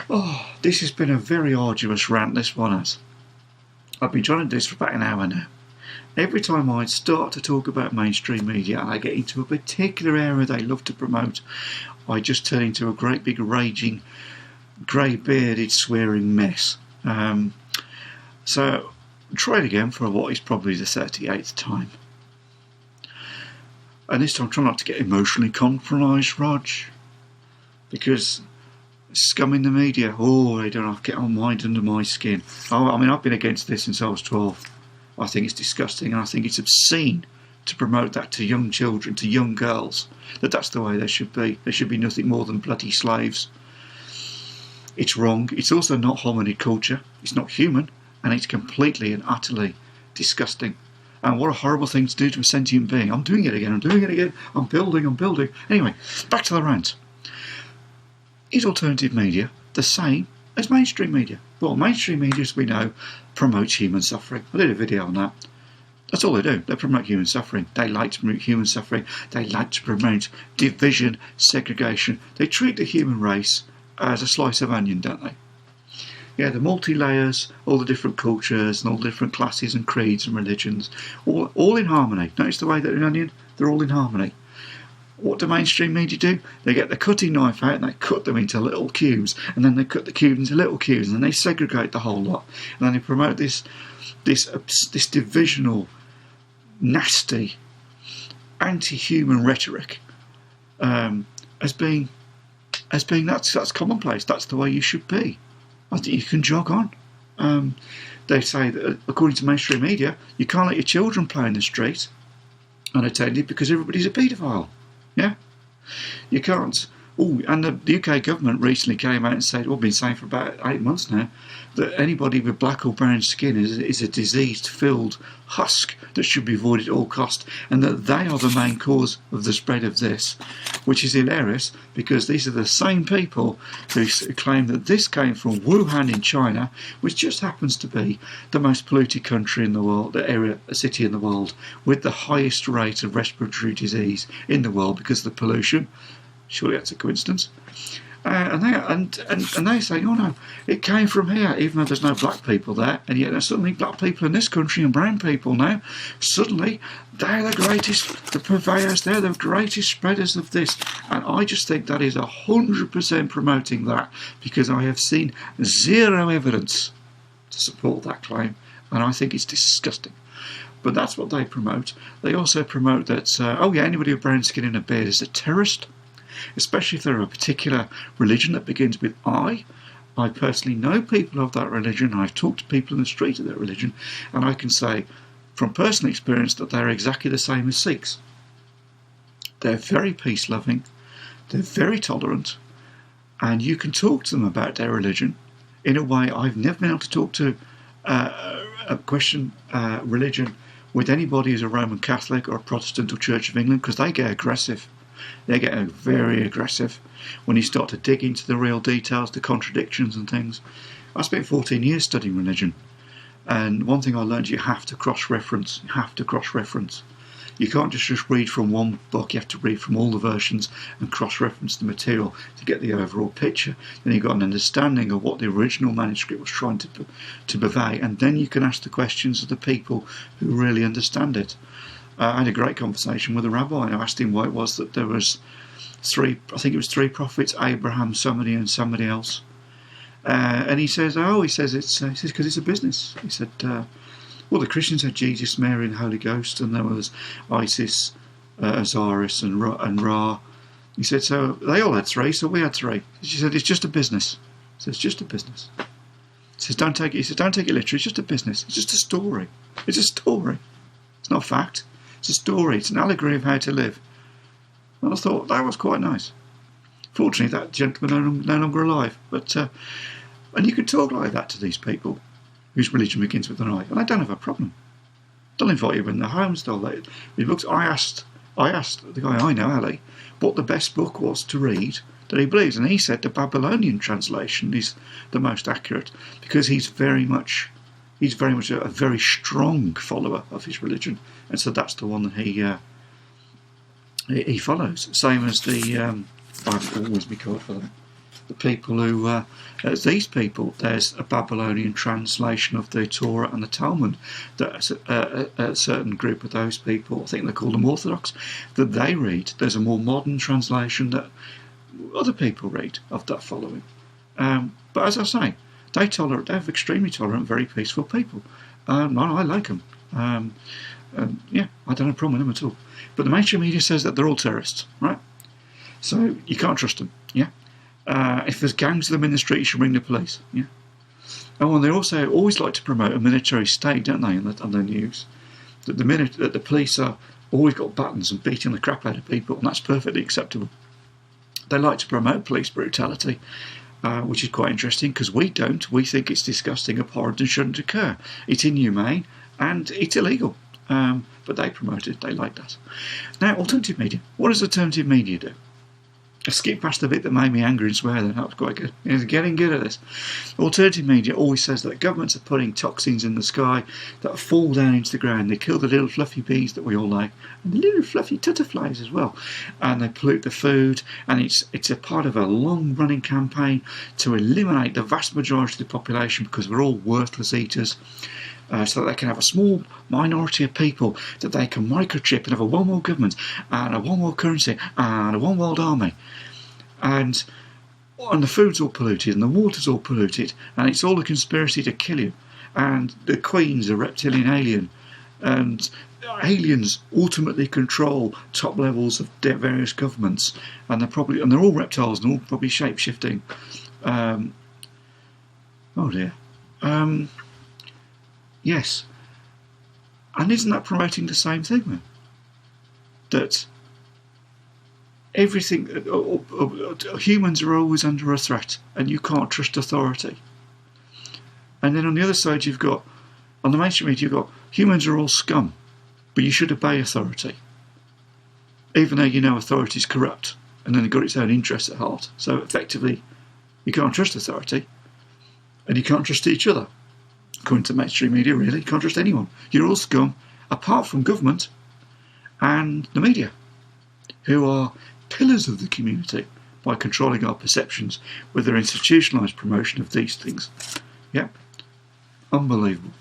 Oh, this has been a very arduous rant, this one has. I've been trying to do this for about an hour now. Every time I start to talk about mainstream media and I get into a particular area they love to promote, I just turn into a great big raging, grey-bearded, swearing mess. So, try it again for what is probably the 38th time. And this time, try not to get emotionally compromised, Rog, because scum in the media, they don't have to get on mind under my skin. I've been against this since I was 12. I think it's disgusting, and I think it's obscene to promote that to young children, to young girls, that's the way they should be. They should be nothing more than bloody slaves. It's wrong. It's also not hominid culture. It's not human, and it's completely and utterly disgusting. And what a horrible thing to do to a sentient being. I'm doing it again. I'm building. Anyway, back to the rant. Is alternative media the same as mainstream media? Well, mainstream media, as we know, promotes human suffering. I did a video on that. That's all they do. They promote human suffering. They like to promote human suffering. They like to promote division, segregation. They treat the human race as a slice of onion, don't they? Yeah, the multi-layers, all the different cultures and all the different classes and creeds and religions, all in harmony. Notice the way that an onion, they're all in harmony. What do mainstream media do? They get the cutting knife out and they cut them into little cubes, and then they cut the cubes into little cubes, and then they segregate the whole lot, and then they promote this divisional, nasty, anti-human rhetoric as being that's commonplace. That's the way you should be. I think you can jog on. They say that according to mainstream media, you can't let your children play in the street unattended because everybody's a paedophile. Yeah, you can't. And the UK government recently came out and said, been saying for about 8 months now, that anybody with black or brown skin is a disease-filled husk that should be avoided at all costs, and that they are the main cause of the spread of this, which is hilarious because these are the same people who claim that this came from Wuhan in China, which just happens to be the most polluted country in the world, a city in the world, with the highest rate of respiratory disease in the world because of the pollution. Surely that's a coincidence. And they say, oh no, it came from here, even though there's no black people there, and yet there's suddenly black people in this country and brown people now. Suddenly, they're the greatest, the purveyors, they're the greatest spreaders of this. And I just think that is 100% promoting that, because I have seen zero evidence to support that claim, and I think it's disgusting. But that's what they promote. They also promote that, anybody with brown skin and a beard is a terrorist. Especially if they're a particular religion that begins with I. I personally know people of that religion. I've talked to people in the street of that religion, and I can say from personal experience that they're exactly the same as Sikhs. They're very peace-loving, they're very tolerant, and you can talk to them about their religion in a way I've never been able to talk to question religion with anybody who's a Roman Catholic or a Protestant or Church of England, because they get aggressive. They get very aggressive when you start to dig into the real details, the contradictions and things. I spent 14 years studying religion, and one thing I learned, you have to cross-reference. You can't just read from one book. You have to read from all the versions and cross-reference the material to get the overall picture. Then you've got an understanding of what the original manuscript was trying to convey, and then you can ask the questions of the people who really understand it. I had a great conversation with a rabbi, and I asked him why it was that there was three prophets, Abraham, somebody, and somebody else. And he says it's because it's a business. He said, the Christians had Jesus, Mary, and the Holy Ghost, and there was Isis, Osiris, and Ra. He said, so they all had three, so we had three. She said, it's just a business. He said, it's just a business. He says, don't take it literally. It's just a business. It's just a story. It's a story. It's not fact. It's a story. It's an allegory of how to live. And I thought that was quite nice. Fortunately, that gentleman no longer alive. But and you could talk like that to these people whose religion begins with an I, and I don't have a problem. They'll invite you in their homes. They'll let you books. I asked the guy I know, Ali, what the best book was to read that he believes, and he said the Babylonian translation is the most accurate because he's very much a very strong follower of his religion, and so that's the one that he follows. Same as the I've always be called for them. the people who, as these people, there's a Babylonian translation of the Torah and the Talmud that a certain group of those people, I think they call them Orthodox, that they read. There's a more modern translation that other people read of that following. But as I say, they're extremely tolerant, very peaceful people. I like them. Yeah, I don't have a problem with them at all. But the mainstream media says that they're all terrorists, right? So you can't trust them, yeah? If there's gangs of them in the street, you should ring the police, yeah? Oh, and they also always like to promote a military state, don't they, on the news? That the police are always got buttons and beating the crap out of people, and that's perfectly acceptable. They like to promote police brutality, which is quite interesting, because we don't. We think it's disgusting, abhorrent, and shouldn't occur. It's inhumane, and it's illegal. But they promote it. They like that. Now, alternative media. What does alternative media do? I skipped past the bit that made me angry and swear then. That was quite good. It's getting good at this. Alternative media always says that governments are putting toxins in the sky that fall down into the ground. They kill the little fluffy bees that we all like, and the little fluffy butterflies as well. And they pollute the food, and it's a part of a long-running campaign to eliminate the vast majority of the population because we're all worthless eaters. So that they can have a small minority of people that they can microchip and have a one world government and a one world currency and a one world army. And the food's all polluted and the water's all polluted and it's all a conspiracy to kill you. And the Queen's a reptilian alien. And aliens ultimately control top levels of various governments. And they're all reptiles and all probably shape-shifting. Oh dear. Yes. And isn't that promoting the same thing then? That everything, humans are always under a threat and you can't trust authority. And then on the other side you've got, on the mainstream media you've got, humans are all scum, but you should obey authority. Even though you know authority is corrupt and then it's got its own interests at heart. So effectively, you can't trust authority and you can't trust each other. According to mainstream media, really, you can't trust anyone. You're all scum, apart from government and the media, who are pillars of the community by controlling our perceptions with their institutionalised promotion of these things. Yep, unbelievable.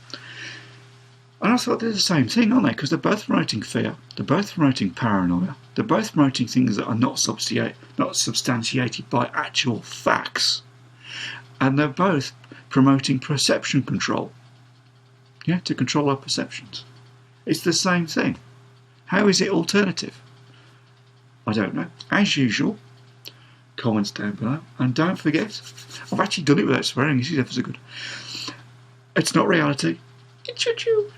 And I thought they're the same thing, aren't they? Because they're both promoting fear, they're both promoting paranoia, they're both promoting things that are not substantiated by actual facts, and they're both promoting perception control. Yeah, to control our perceptions. It's the same thing. How is it alternative? I don't know. As usual, comments down below. And don't forget, I've actually done it without swearing. This is ever so good. It's not reality. It's choo-choo.